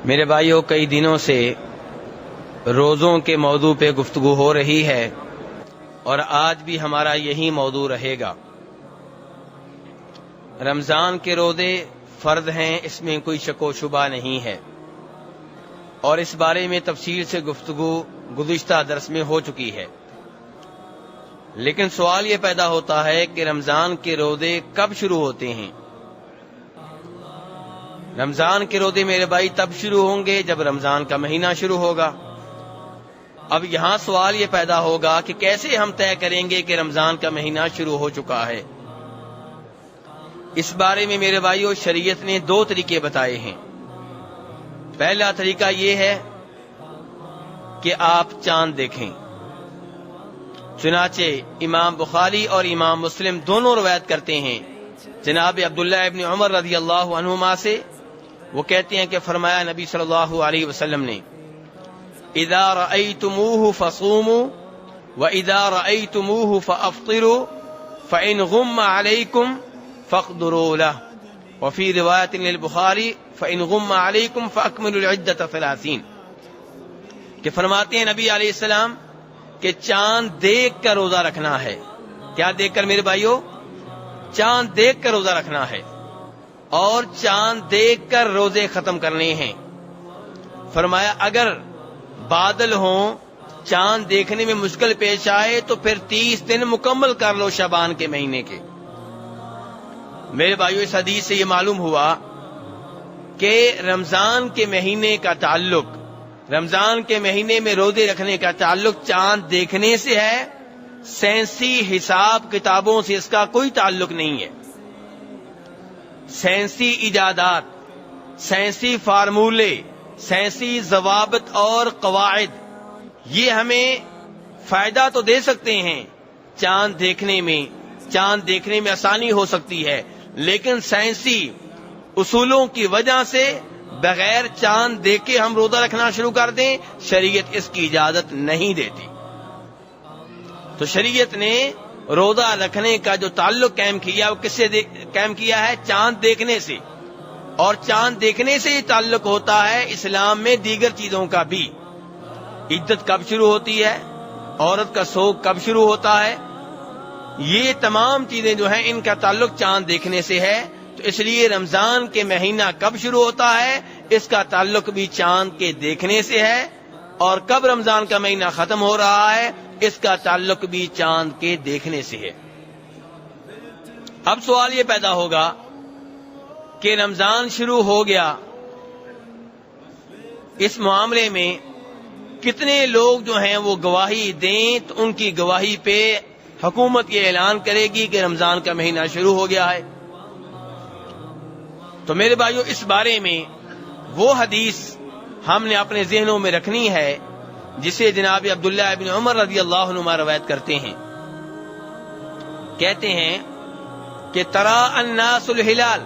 میرے بھائیوں، کئی دنوں سے روزوں کے موضوع پہ گفتگو ہو رہی ہے اور آج بھی ہمارا یہی موضوع رہے گا۔ رمضان کے روزے فرض ہیں، اس میں کوئی شک و شبہ نہیں ہے، اور اس بارے میں تفصیل سے گفتگو گزشتہ درس میں ہو چکی ہے۔ لیکن سوال یہ پیدا ہوتا ہے کہ رمضان کے روزے کب شروع ہوتے ہیں؟ رمضان کے روزے میرے بھائی تب شروع ہوں گے جب رمضان کا مہینہ شروع ہوگا۔ اب یہاں سوال یہ پیدا ہوگا کہ کیسے ہم طے کریں گے کہ رمضان کا مہینہ شروع ہو چکا ہے؟ اس بارے میں میرے بھائیو شریعت نے دو طریقے بتائے ہیں۔ پہلا طریقہ یہ ہے کہ آپ چاند دیکھیں، چنانچہ امام بخاری اور امام مسلم دونوں روایت کرتے ہیں جناب عبداللہ ابن عمر رضی اللہ عنہما سے، وہ کہتے ہیں کہ فرمایا نبی صلی اللہ علیہ وسلم نے، اذا رأیتموہ فصوموا واذا رأیتموہ فافطروا فإن غم علیکم فاقدروا له، وفی روایت للبخاری فإن غم علیکم فاکملوا العدۃ 30، کہ فرماتے ہیں نبی علیہ السلام کہ چاند دیکھ کر روزہ رکھنا ہے۔ کیا دیکھ کر میرے بھائیو؟ چاند دیکھ کر روزہ رکھنا ہے، اور چاند دیکھ کر روزے ختم کرنے ہیں۔ فرمایا اگر بادل ہوں، چاند دیکھنے میں مشکل پیش آئے تو پھر 30 دن مکمل کر لو شعبان کے مہینے کے۔ میرے بھائیو اس حدیث سے یہ معلوم ہوا کہ رمضان کے مہینے کا تعلق، رمضان کے مہینے میں روزے رکھنے کا تعلق چاند دیکھنے سے ہے، سائنسی حساب کتابوں سے اس کا کوئی تعلق نہیں ہے۔ سائنسی ایجادات، سائنسی فارمولے، سائنسی ضوابط اور قواعد یہ ہمیں فائدہ تو دے سکتے ہیں، چاند دیکھنے میں آسانی ہو سکتی ہے، لیکن سائنسی اصولوں کی وجہ سے بغیر چاند دیکھ کے ہم روزہ رکھنا شروع کر دیں، شریعت اس کی اجازت نہیں دیتی۔ تو شریعت نے روزہ رکھنے کا جو تعلق قائم کیا وہ کس سے قائم کیا ہے؟ چاند دیکھنے سے، اور چاند دیکھنے سے ہی تعلق ہوتا ہے اسلام میں دیگر چیزوں کا بھی۔ عدت کب شروع ہوتی ہے، عورت کا سوگ کب شروع ہوتا ہے، یہ تمام چیزیں جو ہیں ان کا تعلق چاند دیکھنے سے ہے۔ تو اس لیے رمضان کے مہینہ کب شروع ہوتا ہے اس کا تعلق بھی چاند کے دیکھنے سے ہے، اور کب رمضان کا مہینہ ختم ہو رہا ہے اس کا تعلق بھی چاند کے دیکھنے سے ہے۔ اب سوال یہ پیدا ہوگا کہ رمضان شروع ہو گیا، اس معاملے میں کتنے لوگ جو ہیں وہ گواہی دیں تو ان کی گواہی پہ حکومت یہ اعلان کرے گی کہ رمضان کا مہینہ شروع ہو گیا ہے؟ تو میرے بھائیو اس بارے میں وہ حدیث ہم نے اپنے ذہنوں میں رکھنی ہے جسے جناب عبداللہ ابن عمر رضی اللہ عنہما روایت کرتے ہیں۔ کہتے ہیں کہ ترا الناس الہلال،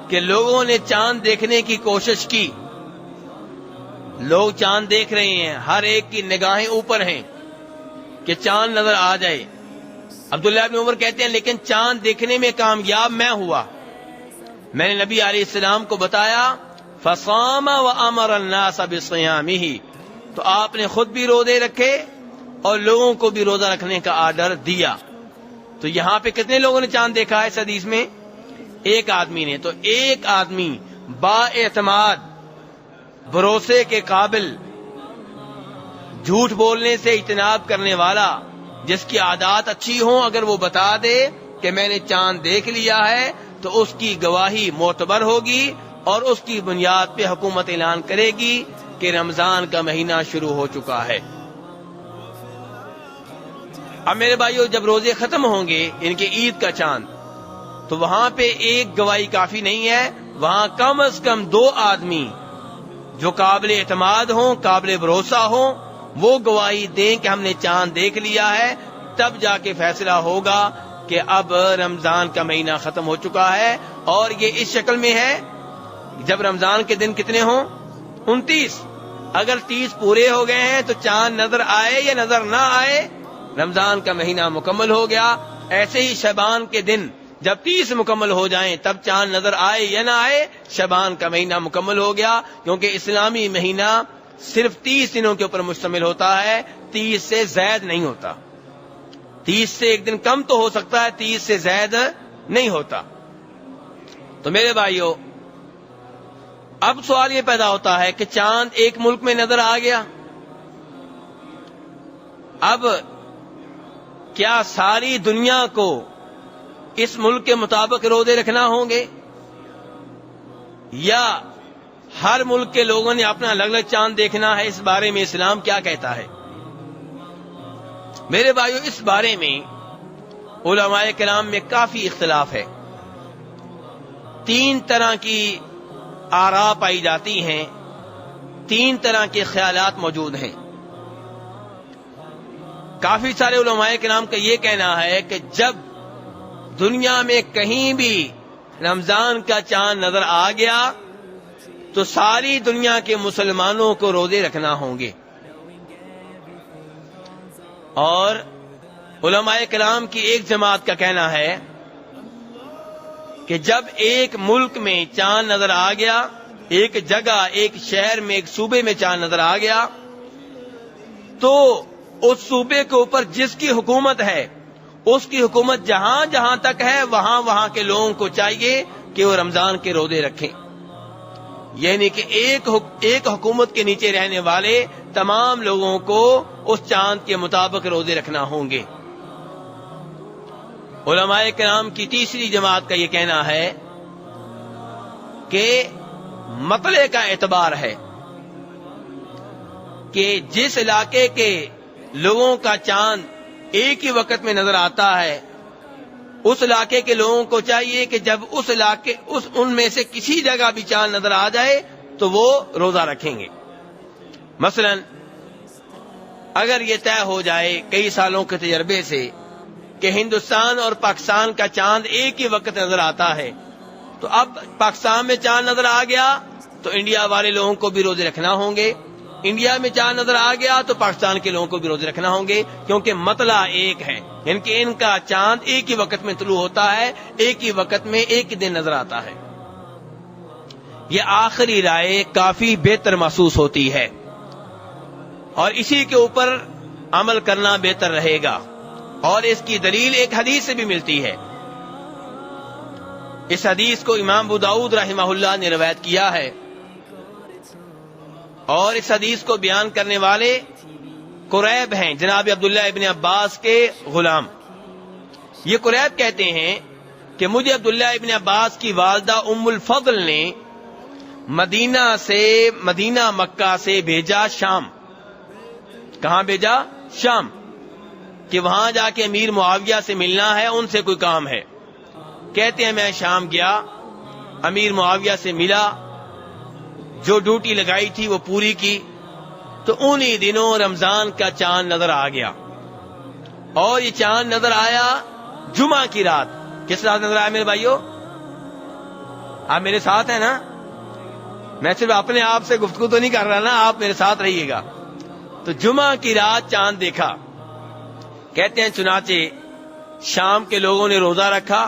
کہ لوگوں نے چاند دیکھنے کی کوشش کی، لوگ چاند دیکھ رہے ہیں، ہر ایک کی نگاہیں اوپر ہیں کہ چاند نظر آ جائے۔ عبداللہ ابن عمر کہتے ہیں لیکن چاند دیکھنے میں کامیاب میں ہوا، میں نے نبی علیہ السلام کو بتایا، فصام وامر الناس بصیامہ، تو آپ نے خود بھی روزے رکھے اور لوگوں کو بھی روزہ رکھنے کا آرڈر دیا۔ تو یہاں پہ کتنے لوگوں نے چاند دیکھا ہے اس حدیث میں؟ ایک آدمی نے۔ تو ایک آدمی با اعتماد، بھروسے کے قابل، جھوٹ بولنے سے اجتناب کرنے والا، جس کی عادات اچھی ہوں، اگر وہ بتا دے کہ میں نے چاند دیکھ لیا ہے تو اس کی گواہی معتبر ہوگی، اور اس کی بنیاد پہ حکومت اعلان کرے گی کہ رمضان کا مہینہ شروع ہو چکا ہے۔ اب میرے بھائیو جب روزے ختم ہوں گے ان کے عید کا چاند، تو وہاں پہ ایک گواہی کافی نہیں ہے، وہاں کم از کم 2 آدمی جو قابل اعتماد ہوں، قابل بھروسہ ہوں، وہ گواہی دیں کہ ہم نے چاند دیکھ لیا ہے، تب جا کے فیصلہ ہوگا کہ اب رمضان کا مہینہ ختم ہو چکا ہے۔ اور یہ اس شکل میں ہے جب رمضان کے دن کتنے ہوں؟ 29۔ اگر 30 پورے ہو گئے ہیں تو چاند نظر آئے یا نظر نہ آئے، رمضان کا مہینہ مکمل ہو گیا۔ ایسے ہی شعبان کے دن جب 30 مکمل ہو جائیں تب چاند نظر آئے یا نہ آئے، شعبان کا مہینہ مکمل ہو گیا، کیونکہ اسلامی مہینہ صرف 30 دنوں کے اوپر مشتمل ہوتا ہے، 30 سے زائد نہیں ہوتا۔ 30 سے ایک دن کم تو ہو سکتا ہے، 30 سے زائد نہیں ہوتا۔ تو میرے بھائیو، اب سوال یہ پیدا ہوتا ہے کہ چاند ایک ملک میں نظر آ گیا، اب کیا ساری دنیا کو اس ملک کے مطابق روزے رکھنا ہوں گے، یا ہر ملک کے لوگوں نے اپنا الگ الگ چاند دیکھنا ہے؟ اس بارے میں اسلام کیا کہتا ہے؟ میرے بھائیو، اس بارے میں علماء کرام میں کافی اختلاف ہے۔ 3 طرح کی آراء پائی جاتی ہیں، 3 طرح کے خیالات موجود ہیں۔ کافی سارے علماء کرام کا یہ کہنا ہے کہ جب دنیا میں کہیں بھی رمضان کا چاند نظر آ گیا تو ساری دنیا کے مسلمانوں کو روزے رکھنا ہوں گے، اور علماء کرام کی ایک جماعت کا کہنا ہے کہ جب ایک ملک میں چاند نظر آ گیا، ایک جگہ، ایک شہر میں، ایک صوبے میں چاند نظر آ گیا، تو اس صوبے کے اوپر جس کی حکومت ہے، اس کی حکومت جہاں جہاں تک ہے وہاں وہاں کے لوگوں کو چاہیے کہ وہ رمضان کے روزے رکھیں، یعنی کہ ایک حکومت کے نیچے رہنے والے تمام لوگوں کو اس چاند کے مطابق روزے رکھنا ہوں گے۔ علماء کرام کی تیسری جماعت کا یہ کہنا ہے کہ مطلع کا اعتبار ہے کہ جس علاقے کے لوگوں کا چاند ایک ہی وقت میں نظر آتا ہے، اس علاقے کے لوگوں کو چاہیے کہ جب ان میں سے کسی جگہ بھی چاند نظر آ جائے تو وہ روزہ رکھیں گے۔ مثلا اگر یہ طے ہو جائے کئی سالوں کے تجربے سے کہ ہندوستان اور پاکستان کا چاند ایک ہی وقت نظر آتا ہے، تو اب پاکستان میں چاند نظر آ گیا تو انڈیا والے لوگوں کو بھی روزے رکھنا ہوں گے، انڈیا میں چاند نظر آ گیا تو پاکستان کے لوگوں کو بھی روزے رکھنا ہوں گے، کیونکہ مطلع ایک ہے، یعنی کہ ان کا چاند ایک ہی وقت میں طلوع ہوتا ہے، ایک ہی وقت میں ایک ہی دن نظر آتا ہے۔ یہ آخری رائے کافی بہتر محسوس ہوتی ہے، اور اسی کے اوپر عمل کرنا بہتر رہے گا، اور اس کی دلیل ایک حدیث سے بھی ملتی ہے۔ اس حدیث کو امام ابو داؤد رحمہ اللہ نے روایت کیا ہے، اور اس حدیث کو بیان کرنے والے قریب ہیں، جناب عبداللہ ابن عباس کے غلام۔ یہ قریب کہتے ہیں کہ مجھے عبداللہ ابن عباس کی والدہ ام الفضل نے مدینہ مکہ سے بھیجا شام۔ کہاں بھیجا؟ شام، کہ وہاں جا کے امیر معاویہ سے ملنا ہے، ان سے کوئی کام ہے۔ کہتے ہیں میں شام گیا، امیر معاویہ سے ملا، جو ڈیوٹی لگائی تھی وہ پوری کی، تو انہی دنوں رمضان کا چاند نظر آ گیا، اور یہ چاند نظر آیا جمعہ کی رات۔ کس رات نظر آیا میرے بھائیو؟ آپ میرے ساتھ ہیں نا؟ میں صرف اپنے آپ سے گفتگو تو نہیں کر رہا نا، آپ میرے ساتھ رہیے گا۔ تو جمعہ کی رات چاند دیکھا۔ کہتے ہیں چنانچہ شام کے لوگوں نے روزہ رکھا،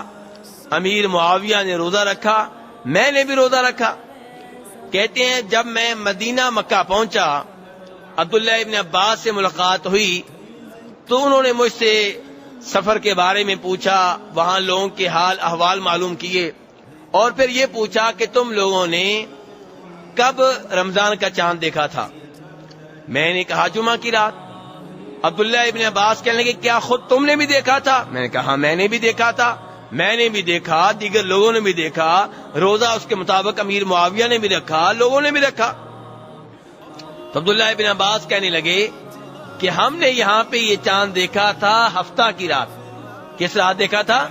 امیر معاویہ نے روزہ رکھا، میں نے بھی روزہ رکھا۔ کہتے ہیں جب میں مدینہ مکہ پہنچا، عبداللہ ابن عباس سے ملاقات ہوئی، تو انہوں نے مجھ سے سفر کے بارے میں پوچھا، وہاں لوگوں کے حال احوال معلوم کیے، اور پھر یہ پوچھا کہ تم لوگوں نے کب رمضان کا چاند دیکھا تھا؟ میں نے کہا جمعہ کی رات۔ عبداللہ ابن عباس کہنے لگے کیا خود تم نے بھی دیکھا تھا؟ میں نے کہا میں نے بھی دیکھا تھا، میں نے بھی دیکھا، دیگر لوگوں نے بھی دیکھا، روزہ اس کے مطابق امیر معاویہ نے بھی رکھا، لوگوں نے بھی رکھا۔ تو عبداللہ ابن عباس کہنے لگے کہ ہم نے یہاں پہ یہ چاند دیکھا تھا ہفتہ کی رات۔ کس رات دیکھا تھا؟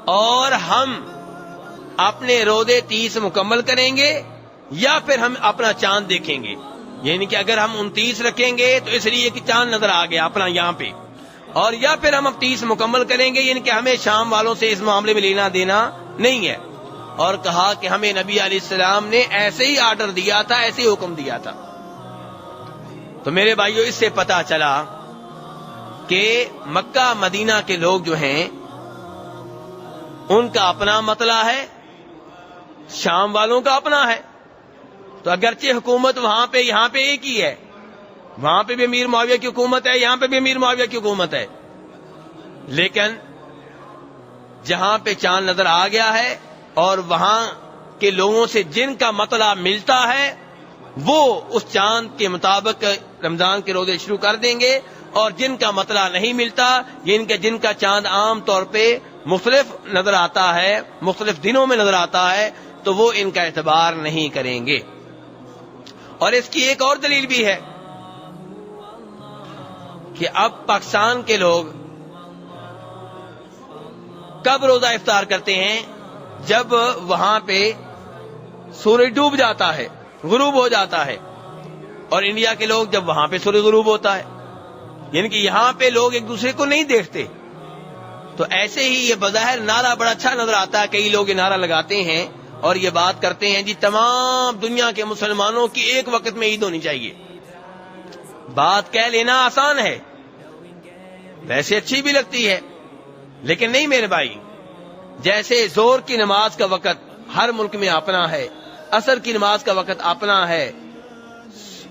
اور ہم اپنے روزے 30 مکمل کریں گے یا پھر ہم اپنا چاند دیکھیں گے، یعنی کہ اگر ہم 29 رکھیں گے تو اس لیے کہ چاند نظر آ گیا اپنا یہاں پہ، اور یا پھر ہم 30 مکمل کریں گے، یعنی کہ ہمیں شام والوں سے اس معاملے میں لینا دینا نہیں ہے۔ اور کہا کہ ہمیں نبی علیہ السلام نے ایسے ہی آرڈر دیا تھا، ایسے ہی حکم دیا تھا۔ تو میرے بھائیو، اس سے پتا چلا کہ مکہ مدینہ کے لوگ جو ہیں ان کا اپنا مطلع ہے، شام والوں کا اپنا ہے. تو اگرچہ حکومت وہاں پہ یہاں پہ ایک ہی ہے، وہاں پہ بھی امیر معاویہ کی حکومت ہے، یہاں پہ بھی امیر معاویہ کی حکومت ہے، لیکن جہاں پہ چاند نظر آ گیا ہے اور وہاں کے لوگوں سے جن کا مطلع ملتا ہے وہ اس چاند کے مطابق رمضان کے روزے شروع کر دیں گے، اور جن کا مطلع نہیں ملتا، جن کا چاند عام طور پہ مختلف نظر آتا ہے، مختلف دنوں میں نظر آتا ہے، تو وہ ان کا اعتبار نہیں کریں گے. اور اس کی ایک اور دلیل بھی ہے کہ اب پاکستان کے لوگ کب روزہ افطار کرتے ہیں؟ جب وہاں پہ سورج ڈوب جاتا ہے، غروب ہو جاتا ہے، اور انڈیا کے لوگ جب وہاں پہ سورج غروب ہوتا ہے، یعنی کہ یہاں پہ لوگ ایک دوسرے کو نہیں دیکھتے. تو ایسے ہی یہ بظاہر نعرہ بڑا اچھا نظر آتا ہے، کئی لوگ یہ نعرہ لگاتے ہیں اور یہ بات کرتے ہیں جی تمام دنیا کے مسلمانوں کی ایک وقت میں عید ہونی چاہیے. بات کہہ لینا آسان ہے، ویسے اچھی بھی لگتی ہے، لیکن نہیں میرے بھائی. جیسے زور کی نماز کا وقت ہر ملک میں اپنا ہے، عصر کی نماز کا وقت اپنا ہے،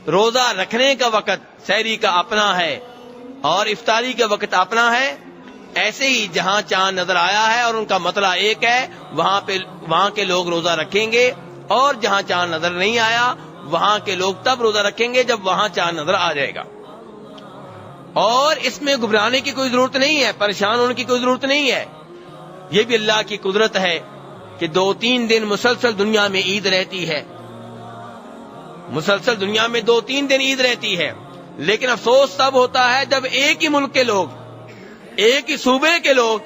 روزہ رکھنے کا وقت سحری کا اپنا ہے، اور افطاری کا وقت اپنا ہے، ایسے ہی جہاں چاند نظر آیا ہے اور ان کا مطلع ایک ہے، وہاں کے لوگ روزہ رکھیں گے، اور جہاں چاند نظر نہیں آیا وہاں کے لوگ تب روزہ رکھیں گے جب وہاں چاند نظر آ جائے گا. اور اس میں گھبرانے کی کوئی ضرورت نہیں ہے، پریشان ہونے کی کوئی ضرورت نہیں ہے. یہ بھی اللہ کی قدرت ہے کہ 2-3 دن مسلسل دنیا میں عید رہتی ہے، مسلسل دنیا میں 2-3 دن عید رہتی ہے. لیکن افسوس تب ہوتا ہے جب ایک ہی ملک کے لوگ، ایک ہی صوبے کے لوگ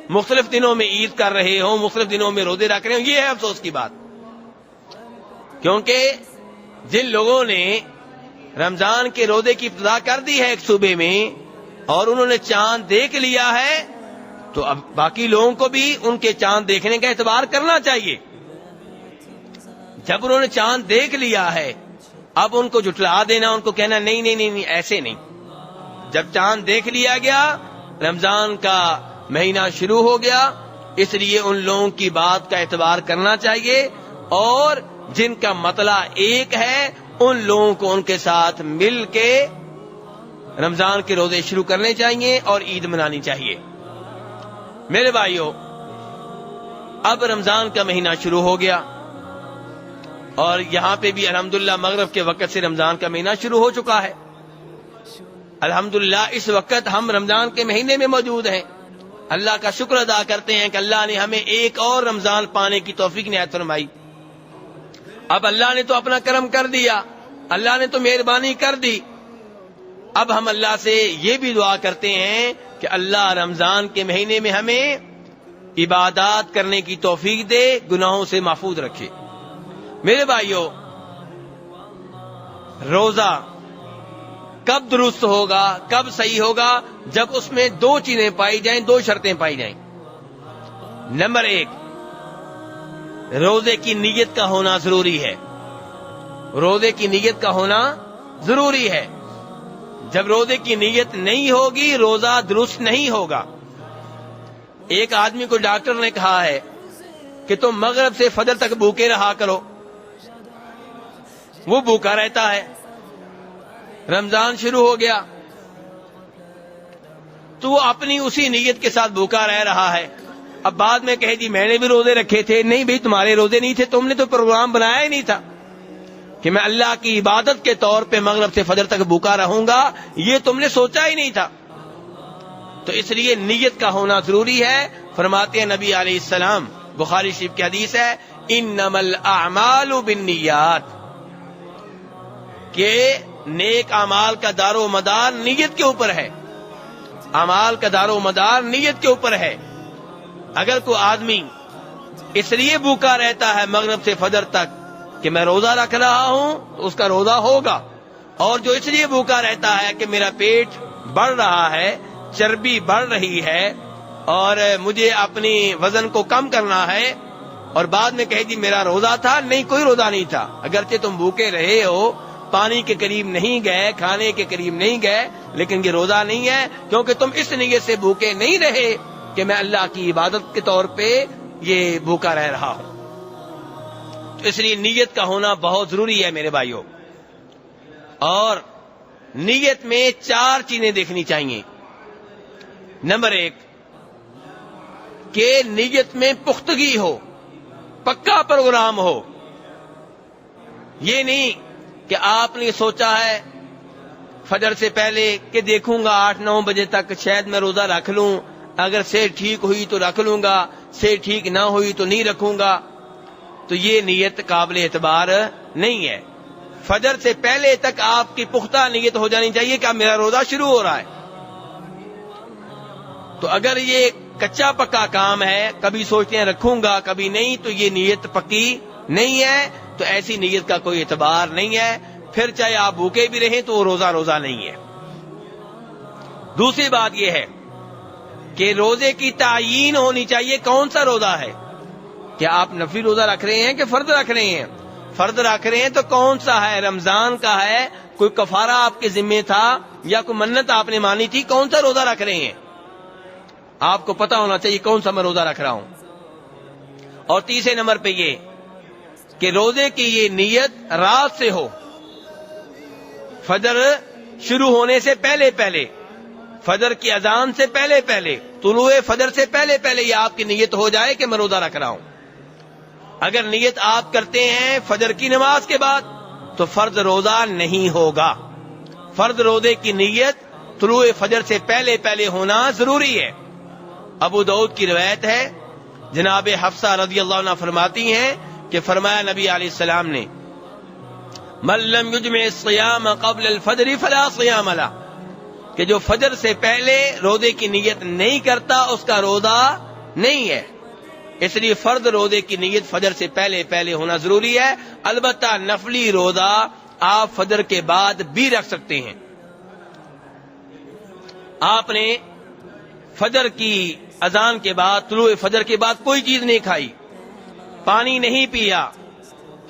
مختلف دنوں میں عید کر رہے ہوں، مختلف دنوں میں روزے رکھ رہے ہوں. یہ ہے افسوس کی بات، کیونکہ جن لوگوں نے رمضان کے روزے کی ابتدا کر دی ہے ایک صوبے میں اور انہوں نے چاند دیکھ لیا ہے، تو اب باقی لوگوں کو بھی ان کے چاند دیکھنے کا اعتبار کرنا چاہیے. جب انہوں نے چاند دیکھ لیا ہے اب ان کو جھٹلا دینا، ان کو کہنا نہیں نہیں نہیں ایسے نہیں. جب چاند دیکھ لیا گیا، رمضان کا مہینہ شروع ہو گیا، اس لیے ان لوگوں کی بات کا اعتبار کرنا چاہیے، اور جن کا مطلع ایک ہے ان لوگوں کو ان کے ساتھ مل کے رمضان کے روزے شروع کرنے چاہیے اور عید منانی چاہیے. میرے بھائیو، اب رمضان کا مہینہ شروع ہو گیا اور یہاں پہ بھی الحمدللہ مغرب کے وقت سے رمضان کا مہینہ شروع ہو چکا ہے. الحمدللہ اس وقت ہم رمضان کے مہینے میں موجود ہیں. اللہ کا شکر ادا کرتے ہیں کہ اللہ نے ہمیں ایک اور رمضان پانے کی توفیق عنایت فرمائی. اب اللہ نے تو اپنا کرم کر دیا، اللہ نے تو مہربانی کر دی. اب ہم اللہ سے یہ بھی دعا کرتے ہیں کہ اللہ رمضان کے مہینے میں ہمیں عبادات کرنے کی توفیق دے، گناہوں سے محفوظ رکھے. میرے بھائیو، روزہ کب درست ہوگا، کب صحیح ہوگا؟ جب اس میں 2 چیزیں پائی جائیں، 2 شرطیں پائی جائیں. نمبر 1، روزے کی نیت کا ہونا ضروری ہے. روزے کی نیت کا ہونا ضروری ہے. جب روزے کی نیت نہیں ہوگی روزہ درست نہیں ہوگا. ایک آدمی کو ڈاکٹر نے کہا ہے کہ تم مغرب سے فجر تک بھوکے رہا کرو، وہ بھوکا رہتا ہے. رمضان شروع ہو گیا تو وہ اپنی اسی نیت کے ساتھ بھوکا رہ رہا ہے. اب بعد میں کہے جی میں نے بھی روزے رکھے تھے. نہیں بھئی، تمہارے روزے نہیں تھے، تم نے تو پروگرام بنایا ہی نہیں تھا کہ میں اللہ کی عبادت کے طور پہ مغرب سے فجر تک بھوکا رہوں گا، یہ تم نے سوچا ہی نہیں تھا. تو اس لیے نیت کا ہونا ضروری ہے. فرماتے ہیں نبی علیہ السلام، بخاری شریف کی حدیث ہے، انما الاعمال بالنیات، کہ نیک اعمال کا دار و مدار نیت کے اوپر ہے. اعمال کا دار و مدار نیت کے اوپر ہے. اگر کوئی آدمی اس لیے بھوکا رہتا ہے مغرب سے فجر تک کہ میں روزہ رکھ رہا ہوں تو اس کا روزہ ہوگا، اور جو اس لیے بھوکا رہتا ہے کہ میرا پیٹ بڑھ رہا ہے، چربی بڑھ رہی ہے اور مجھے اپنی وزن کو کم کرنا ہے، اور بعد میں کہے جی میرا روزہ تھا، نہیں کوئی روزہ نہیں تھا. اگرچہ تم بھوکے رہے ہو، پانی کے قریب نہیں گئے، کھانے کے قریب نہیں گئے، لیکن یہ روزہ نہیں ہے، کیونکہ تم اس نیت سے بھوکے نہیں رہے کہ میں اللہ کی عبادت کے طور پہ یہ بھوکا رہ رہا ہوں. تو اس لیے نیت کا ہونا بہت ضروری ہے میرے بھائیوں. اور نیت میں 4 چیزیں دیکھنی چاہیے. نمبر 1 کہ نیت میں پختگی ہو، پکا پروگرام ہو. یہ نہیں کہ آپ نے سوچا ہے فجر سے پہلے کہ دیکھوں گا 8-9 بجے تک شاید میں روزہ رکھ لوں، اگر سے ٹھیک ہوئی تو رکھ لوں گا، سے ٹھیک نہ ہوئی تو نہیں رکھوں گا. تو یہ نیت قابل اعتبار نہیں ہے. فجر سے پہلے تک آپ کی پختہ نیت ہو جانی چاہیے کہ اب میرا روزہ شروع ہو رہا ہے. تو اگر یہ کچا پکا کام ہے، کبھی سوچتے ہیں رکھوں گا کبھی نہیں، تو یہ نیت پکی نہیں ہے. تو ایسی نیت کا کوئی اعتبار نہیں ہے. پھر چاہے آپ بھوکے بھی رہیں تو وہ روزہ نہیں ہے. دوسری بات یہ ہے کہ روزے کی تعیین ہونی چاہیے. کون سا روزہ ہے؟ کیا آپ نفلی روزہ رکھ رہے ہیں کہ فرض رکھ رہے ہیں؟ فرض رکھ رہے ہیں تو کون سا ہے؟ رمضان کا ہے؟ کوئی کفارہ آپ کے ذمے تھا یا کوئی منت آپ نے مانی تھی؟ کون سا روزہ رکھ رہے ہیں؟ آپ کو پتا ہونا چاہیے کون سا میں روزہ رکھ رہا ہوں. اور تیسرے نمبر پہ یہ کہ روزے کی یہ نیت رات سے ہو، فجر شروع ہونے سے پہلے، فجر کی اذان سے پہلے، طلوع فجر سے پہلے یہ آپ کی نیت ہو جائے کہ میں روزہ رکھ رہا ہوں. اگر نیت آپ کرتے ہیں فجر کی نماز کے بعد تو فرض روزہ نہیں ہوگا. فرض روزے کی نیت طلوع فجر سے پہلے ہونا ضروری ہے. ابو داؤد کی روایت ہے، جناب حفصہ رضی اللہ عنہ فرماتی ہیں کہ فرمایا نبی علیہ السلام نے من لم یجمع الصیام قبل الفجر فلا صیام له، کہ جو فجر سے پہلے روزے کی نیت نہیں کرتا اس کا روزہ نہیں ہے. اس لیے فرض روزے کی نیت فجر سے پہلے ہونا ضروری ہے. البتہ نفلی روزہ آپ فجر کے بعد بھی رکھ سکتے ہیں. آپ نے فجر کی اذان کے بعد، طلوع فجر کے بعد کوئی چیز نہیں کھائی، پانی نہیں پیا،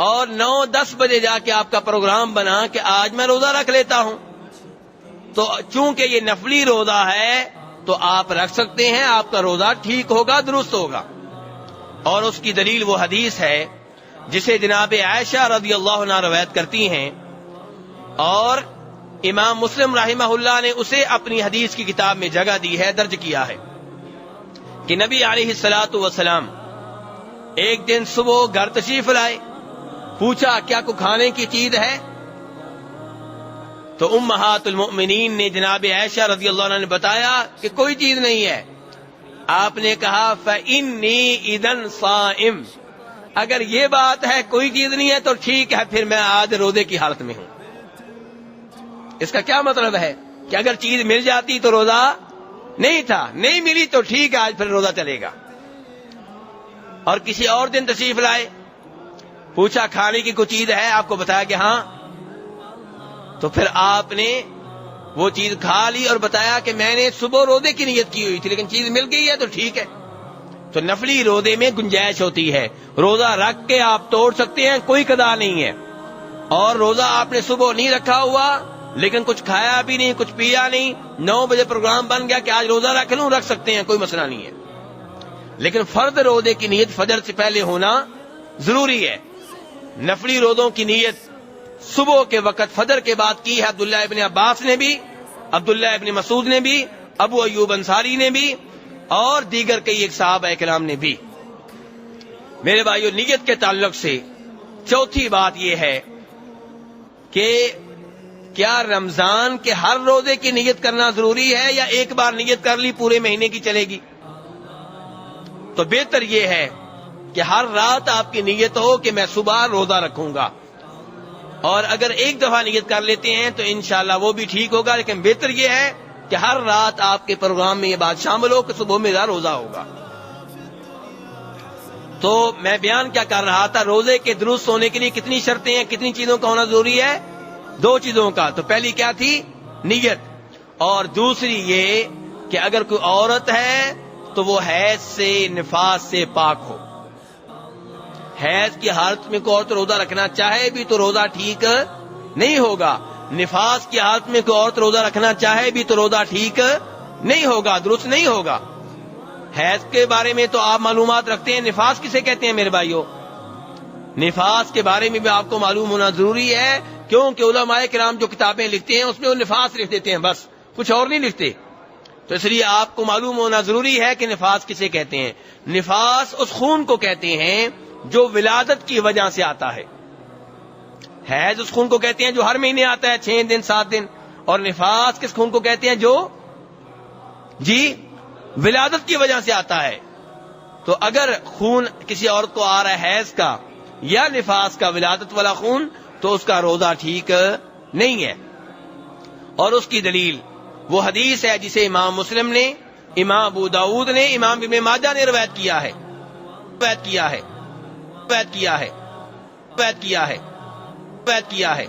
اور 9-10 بجے جا کے آپ کا پروگرام بنا کہ آج میں روزہ رکھ لیتا ہوں. تو چونکہ یہ نفلی روزہ ہے تو آپ رکھ سکتے ہیں، آپ کا روزہ ٹھیک ہوگا، درست ہوگا. اور اس کی دلیل وہ حدیث ہے جسے جناب عائشہ رضی اللہ عنہ روایت کرتی ہیں، اور امام مسلم رحمہ اللہ نے اسے اپنی حدیث کی کتاب میں جگہ دی ہے، درج کیا ہے کہ نبی علیہ الصلوۃ والسلام ایک دن صبح گھر تشریف لائے. پوچھا کیا کوئی کھانے کی چیز ہے؟ تو امہات المؤمنین نے جناب عائشہ رضی اللہ عنہ نے بتایا کہ کوئی چیز نہیں ہے. آپ نے کہا فإنی اذن صائم، اگر یہ بات ہے کوئی چیز نہیں ہے تو ٹھیک ہے، پھر میں آج روزے کی حالت میں ہوں. اس کا کیا مطلب ہے کہ اگر چیز مل جاتی تو روزہ نہیں تھا، نہیں ملی تو ٹھیک ہے آج پھر روزہ چلے گا. اور کسی اور دن تشریف لائے، پوچھا کھانے کی کوئی چیز ہے؟ آپ کو بتایا کہ ہاں. تو پھر آپ نے وہ چیز کھا لی اور بتایا کہ میں نے صبح روزے کی نیت کی ہوئی تھی لیکن چیز مل گئی ہے تو ٹھیک ہے. تو نفلی روزے میں گنجائش ہوتی ہے، روزہ رکھ کے آپ توڑ سکتے ہیں، کوئی قضا نہیں ہے. اور روزہ آپ نے صبح نہیں رکھا ہوا لیکن کچھ کھایا بھی نہیں، کچھ پیا نہیں، 9 بجے پروگرام بن گیا کہ آج روزہ رکھ لوں، رکھ سکتے ہیں، کوئی مسئلہ نہیں ہے. لیکن فرض روزے کی نیت فجر سے پہلے ہونا ضروری ہے. نفلی روزوں کی نیت صبح کے وقت فجر کے بعد کی ہے عبداللہ ابن عباس نے بھی، عبداللہ ابن مسعود نے بھی، ابو ایوب انصاری نے بھی، اور دیگر کئی ایک صحابہ کرام نے بھی. میرے بھائیو، نیت کے تعلق سے چوتھی بات یہ ہے کہ کیا رمضان کے ہر روزے کی نیت کرنا ضروری ہے یا ایک بار نیت کر لی پورے مہینے کی چلے گی؟ تو بہتر یہ ہے کہ ہر رات آپ کی نیت ہو کہ میں صبح روزہ رکھوں گا، اور اگر ایک دفعہ نیت کر لیتے ہیں تو انشاءاللہ وہ بھی ٹھیک ہوگا. لیکن بہتر یہ ہے کہ ہر رات آپ کے پروگرام میں یہ بات شامل ہو کہ صبح میرا روزہ ہوگا. تو میں بیان کیا کر رہا تھا، روزے کے درست ہونے کے لیے کتنی شرطیں ہیں، کتنی چیزوں کا ہونا ضروری ہے؟ 2 چیزوں کا. تو پہلی کیا تھی؟ نیت. اور دوسری یہ کہ اگر کوئی عورت ہے تو وہ حیض سے، نفاس سے پاک ہو. حیض کی حالت میں کوئی عورت روزہ رکھنا چاہے بھی تو روزہ ٹھیک نہیں ہوگا. نفاس کی حالت میں کوئی عورت روزہ رکھنا چاہے بھی تو روزہ ٹھیک نہیں ہوگا، درست نہیں ہوگا. حیض کے بارے میں تو آپ معلومات رکھتے ہیں، نفاس کسے کہتے ہیں میرے بھائیوں؟ نفاس کے بارے میں بھی آپ کو معلوم ہونا ضروری ہے، کیونکہ علماء کرام جو کتابیں لکھتے ہیں اس میں وہ نفاس لکھ دیتے ہیں، بس کچھ اور نہیں لکھتے. تو اس لیے آپ کو معلوم ہونا ضروری ہے کہ نفاس کسے کہتے ہیں. نفاس اس خون کو کہتے ہیں جو ولادت کی وجہ سے آتا ہے. حیض اس خون کو کہتے ہیں جو ہر مہینے آتا ہے 6 دن 7 دن، اور نفاس کس خون کو کہتے ہیں جو ولادت کی وجہ سے آتا ہے. تو اگر خون کسی عورت کو آ رہا ہے حیض کا یا نفاس کا، ولادت والا خون، تو اس کا روزہ ٹھیک نہیں ہے. اور اس کی دلیل وہ حدیث ہے جسے امام مسلم نے، امام ابو داؤد نے، امام ابن ماجہ نے روایت کیا ہے. روایت کیا ہے